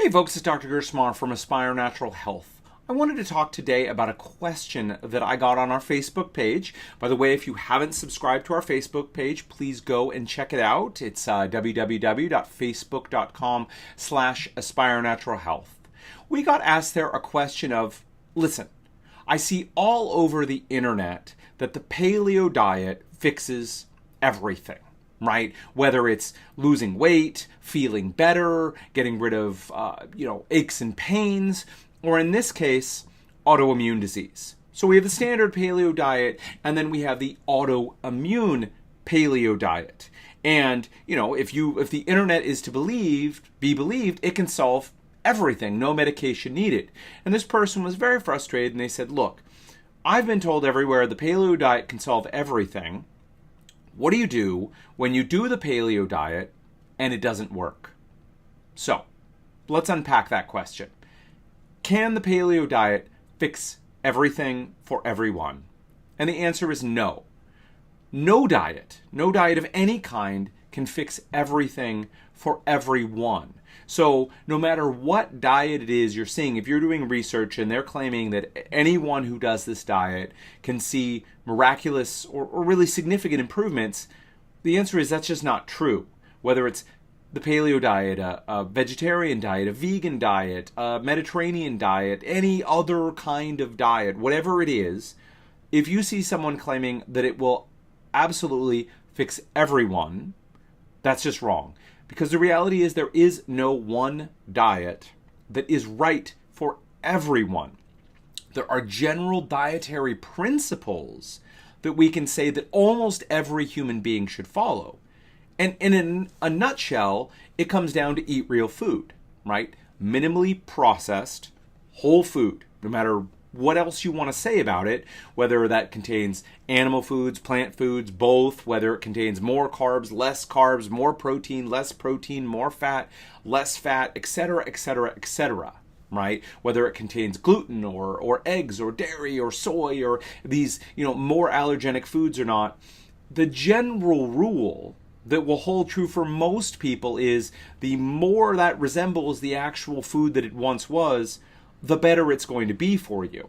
Hey folks, it's Dr. Gersmar from Aspire Natural Health. I wanted to talk today about a question that I got on our Facebook page. By the way, if you haven't subscribed to our Facebook page, please go and check it out. It's www.facebook.com/Aspire Natural Health. We got asked there a question of, listen, I see all over the internet that the paleo diet fixes everything. Right? Whether it's losing weight, feeling better, getting rid of, aches and pains, or in this case, autoimmune disease. So we have the standard paleo diet, and then we have the autoimmune paleo diet. And, if the internet is to be believed, it can solve everything, no medication needed. And this person was very frustrated, and they said, look, I've been told everywhere the paleo diet can solve everything. What do you do when you do the paleo diet and it doesn't work? So, let's unpack that question. Can the paleo diet fix everything for everyone? And the answer is no. No diet of any kind can fix everything for everyone. So no matter what diet it is you're seeing, if you're doing research and they're claiming that anyone who does this diet can see miraculous or really significant improvements, the answer is that's just not true. Whether it's the paleo diet, a vegetarian diet, a vegan diet, a Mediterranean diet, any other kind of diet, whatever it is, if you see someone claiming that it will absolutely fix everyone, that's just wrong. Because the reality is there is no one diet that is right for everyone. There are general dietary principles that we can say that almost every human being should follow. And in a nutshell, it comes down to eat real food, right? Minimally processed, whole food, no matter what else you want to say about it, whether that contains animal foods, plant foods, both, whether it contains more carbs, more protein, less protein, more fat, less fat, etc., etc., etc., right? Whether it contains gluten or eggs or dairy or soy or these, more allergenic foods or not. The general rule that will hold true for most people is the more that resembles the actual food that it once was, the better it's going to be for you,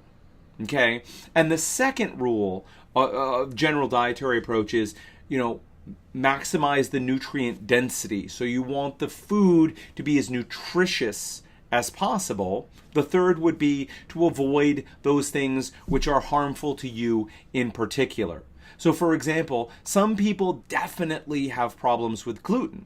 okay? And the second rule of general dietary approach is, maximize the nutrient density. So you want the food to be as nutritious as possible. The third would be to avoid those things which are harmful to you in particular. So for example, some people definitely have problems with gluten,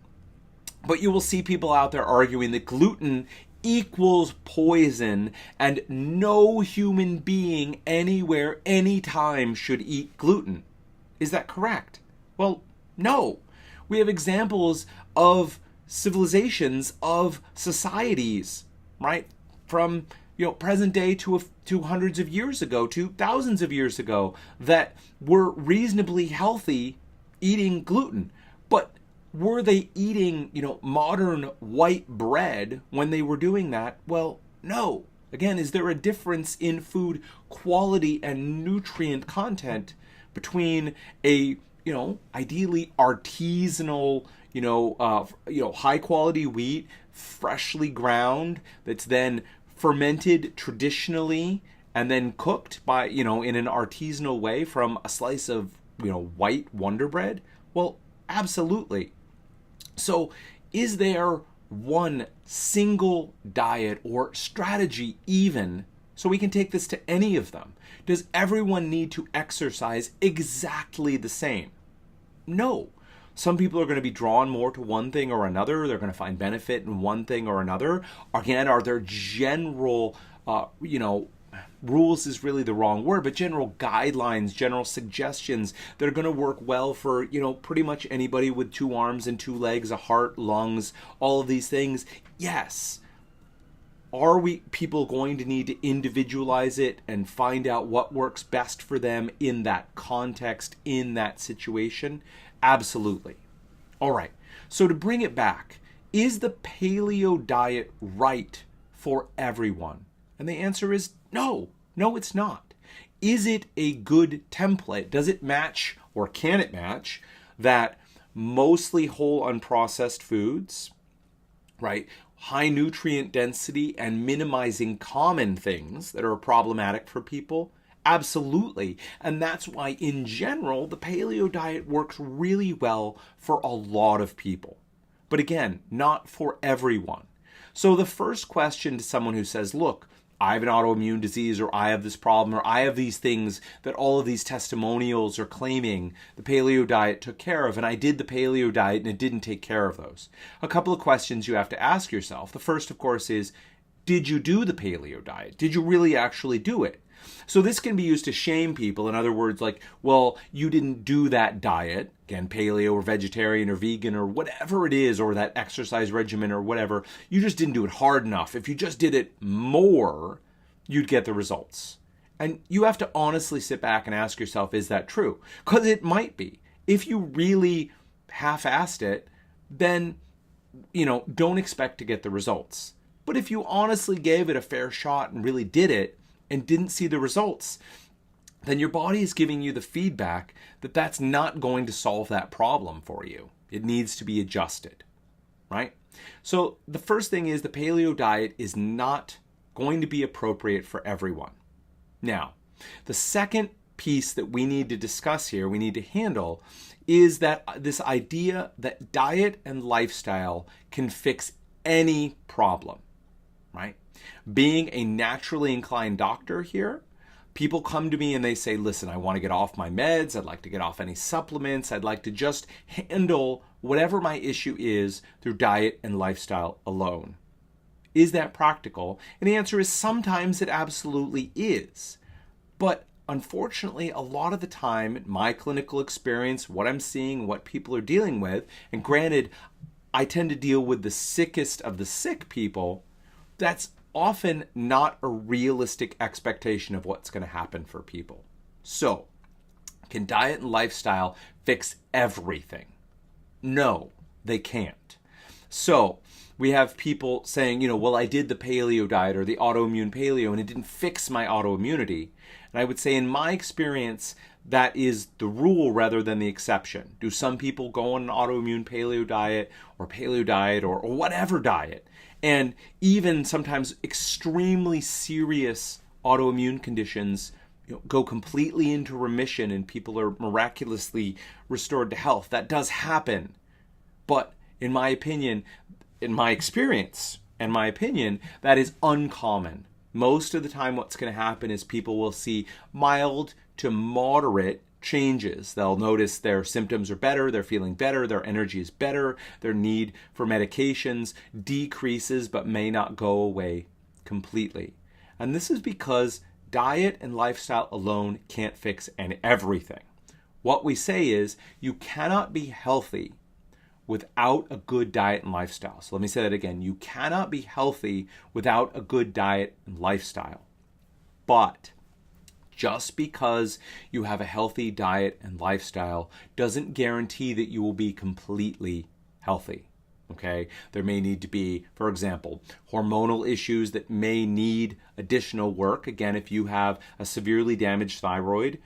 but you will see people out there arguing that gluten equals poison and no human being anywhere, anytime should eat gluten. Is that correct? Well, no. We have examples of civilizations, of societies, right? From present day to hundreds of years ago, to thousands of years ago, that were reasonably healthy eating gluten. But were they eating, modern white bread when they were doing that? Well, no. Again, is there a difference in food quality and nutrient content between a, ideally artisanal, high quality wheat, freshly ground, that's then fermented traditionally and then cooked by, in an artisanal way from a slice of, white Wonder Bread? Well, absolutely. So is there one single diet or strategy even, so we can take this to any of them? Does everyone need to exercise exactly the same? No. Some people are going to be drawn more to one thing or another. They're going to find benefit in one thing or another. Again, are there general, rules is really the wrong word, but general guidelines, general suggestions that are going to work well for, pretty much anybody with 2 arms and 2 legs, a heart, lungs, all of these things? Yes. Are people going to need to individualize it and find out what works best for them in that context, in that situation? Absolutely. All right. So to bring it back, is the paleo diet right for everyone? And the answer is no. No, it's not. Is it a good template? Does it match, or can it match, that mostly whole unprocessed foods, right? high nutrient density and minimizing common things that are problematic for people? Absolutely. And that's why, in general, the paleo diet works really well for a lot of people. But again, not for everyone. So the first question to someone who says, look, I have an autoimmune disease, or I have this problem, or I have these things that all of these testimonials are claiming the paleo diet took care of, and I did the paleo diet and it didn't take care of those. A couple of questions you have to ask yourself. The first, of course, is, did you do the paleo diet? Did you really actually do it? So this can be used to shame people. In other words, like, well, you didn't do that diet, again, paleo or vegetarian or vegan or whatever it is, or that exercise regimen or whatever. You just didn't do it hard enough. If you just did it more, you'd get the results. And you have to honestly sit back and ask yourself, is that true? Because it might be. If you really half-assed it, then, don't expect to get the results. But if you honestly gave it a fair shot and really did it, and didn't see the results, then your body is giving you the feedback that that's not going to solve that problem for you. It needs to be adjusted, right? So the first thing is, the paleo diet is not going to be appropriate for everyone. Now, the second piece that we need to discuss here, we need to handle, is that this idea that diet and lifestyle can fix any problem, right? Being a naturally inclined doctor here, people come to me and they say, listen, I want to get off my meds. I'd like to get off any supplements. I'd like to just handle whatever my issue is through diet and lifestyle alone. Is that practical? And the answer is, sometimes it absolutely is. But unfortunately, a lot of the time, my clinical experience, what I'm seeing, what people are dealing with, and granted, I tend to deal with the sickest of the sick people, that's often not a realistic expectation of what's going to happen for people. So, can diet and lifestyle fix everything? No, they can't. So, we have people saying, well, I did the paleo diet or the autoimmune paleo and it didn't fix my autoimmunity. And I would say, in my experience, that is the rule rather than the exception. Do some people go on an autoimmune paleo diet or whatever diet, and even sometimes extremely serious autoimmune conditions go completely into remission and people are miraculously restored to health? That does happen. But in my opinion, in my experience, that is uncommon. Most of the time what's going to happen is people will see mild to moderate changes. They'll notice their symptoms are better, they're feeling better, their energy is better, their need for medications decreases but may not go away completely. And this is because diet and lifestyle alone can't fix everything. What we say is, you cannot be healthy without a good diet and lifestyle. So let me say that again. You cannot be healthy without a good diet and lifestyle. But just because you have a healthy diet and lifestyle doesn't guarantee that you will be completely healthy. Okay? There may need to be, for example, hormonal issues that may need additional work. Again, if you have a severely damaged thyroid,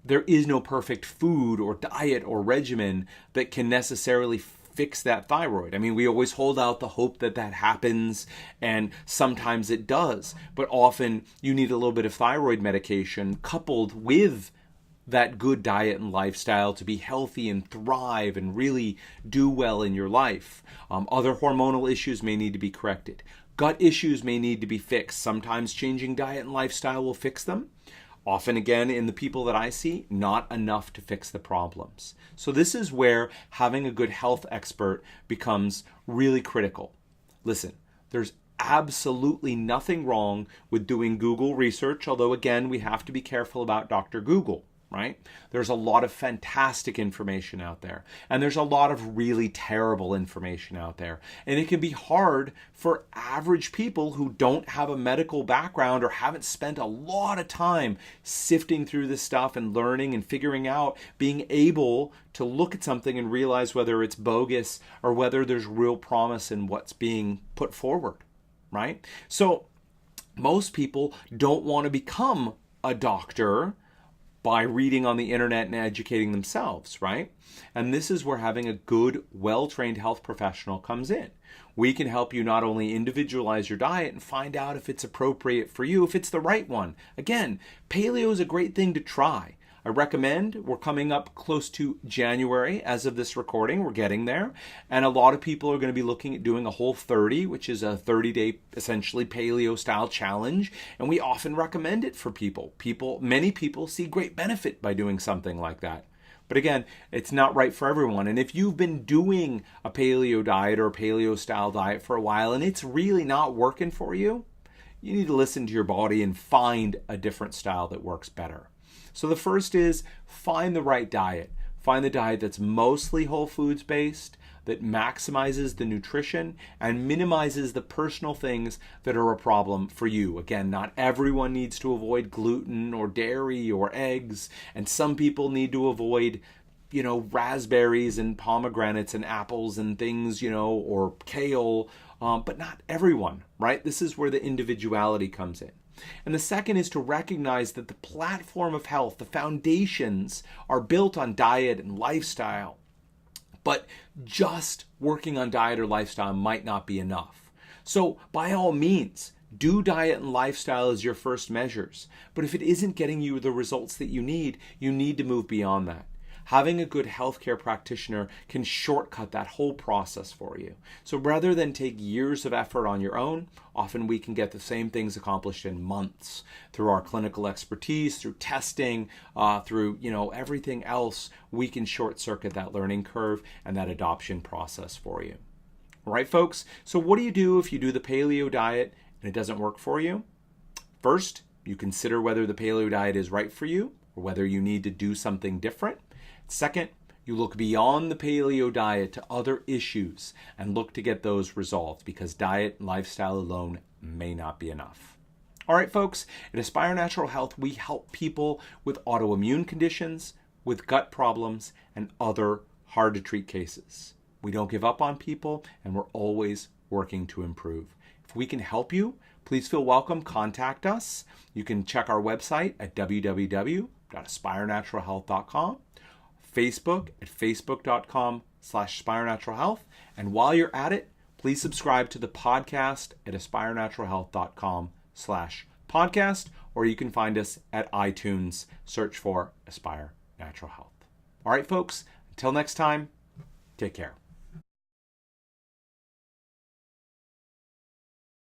there is no perfect food or diet or regimen that can necessarily fix that thyroid. I mean, we always hold out the hope that that happens, and sometimes it does, but often you need a little bit of thyroid medication coupled with that good diet and lifestyle to be healthy and thrive and really do well in your life. Other hormonal issues may need to be corrected. Gut issues may need to be fixed. Sometimes changing diet and lifestyle will fix them. Often, again, in the people that I see, not enough to fix the problems. So this is where having a good health expert becomes really critical. Listen, there's absolutely nothing wrong with doing Google research, although, again, we have to be careful about Dr. Google, right? There's a lot of fantastic information out there, and there's a lot of really terrible information out there. And it can be hard for average people who don't have a medical background or haven't spent a lot of time sifting through this stuff and learning and figuring out, being able to look at something and realize whether it's bogus or whether there's real promise in what's being put forward, right? So most people don't want to become a doctor by reading on the internet and educating themselves, right? And this is where having a good, well-trained health professional comes in. We can help you not only individualize your diet and find out if it's appropriate for you, if it's the right one. Again, paleo is a great thing to try. I recommend. We're coming up close to January as of this recording. We're getting there. And a lot of people are going to be looking at doing a Whole30, which is a 30-day, essentially paleo-style challenge. And we often recommend it for people. Many people see great benefit by doing something like that. But again, it's not right for everyone. And if you've been doing a paleo diet or a paleo-style diet for a while and it's really not working for you, you need to listen to your body and find a different style that works better. So the first is find the right diet. Find the diet that's mostly whole foods based, that maximizes the nutrition and minimizes the personal things that are a problem for you. Again, not everyone needs to avoid gluten or dairy or eggs, and some people need to avoid, raspberries and pomegranates and apples and things, or kale, but not everyone, right? This is where the individuality comes in. And the second is to recognize that the platform of health, the foundations, are built on diet and lifestyle. But just working on diet or lifestyle might not be enough. So by all means, do diet and lifestyle as your first measures. But if it isn't getting you the results that you need to move beyond that. Having a good healthcare practitioner can shortcut that whole process for you. So rather than take years of effort on your own, often we can get the same things accomplished in months through our clinical expertise, through testing, through everything else. We can short circuit that learning curve and that adoption process for you. All right, folks. So what do you do if you do the paleo diet and it doesn't work for you? First, you consider whether the paleo diet is right for you or whether you need to do something different. Second, you look beyond the paleo diet to other issues and look to get those resolved because diet and lifestyle alone may not be enough. All right, folks, at Aspire Natural Health, we help people with autoimmune conditions, with gut problems, and other hard-to-treat cases. We don't give up on people, and we're always working to improve. If we can help you, please feel welcome. Contact us. You can check our website at www.aspirenaturalhealth.com. Facebook at facebook.com/aspirenaturalhealth. And while you're at it, please subscribe to the podcast at aspirenaturalhealth.com/podcast, or you can find us at iTunes. Search for Aspire Natural Health. All right, folks, until next time, take care.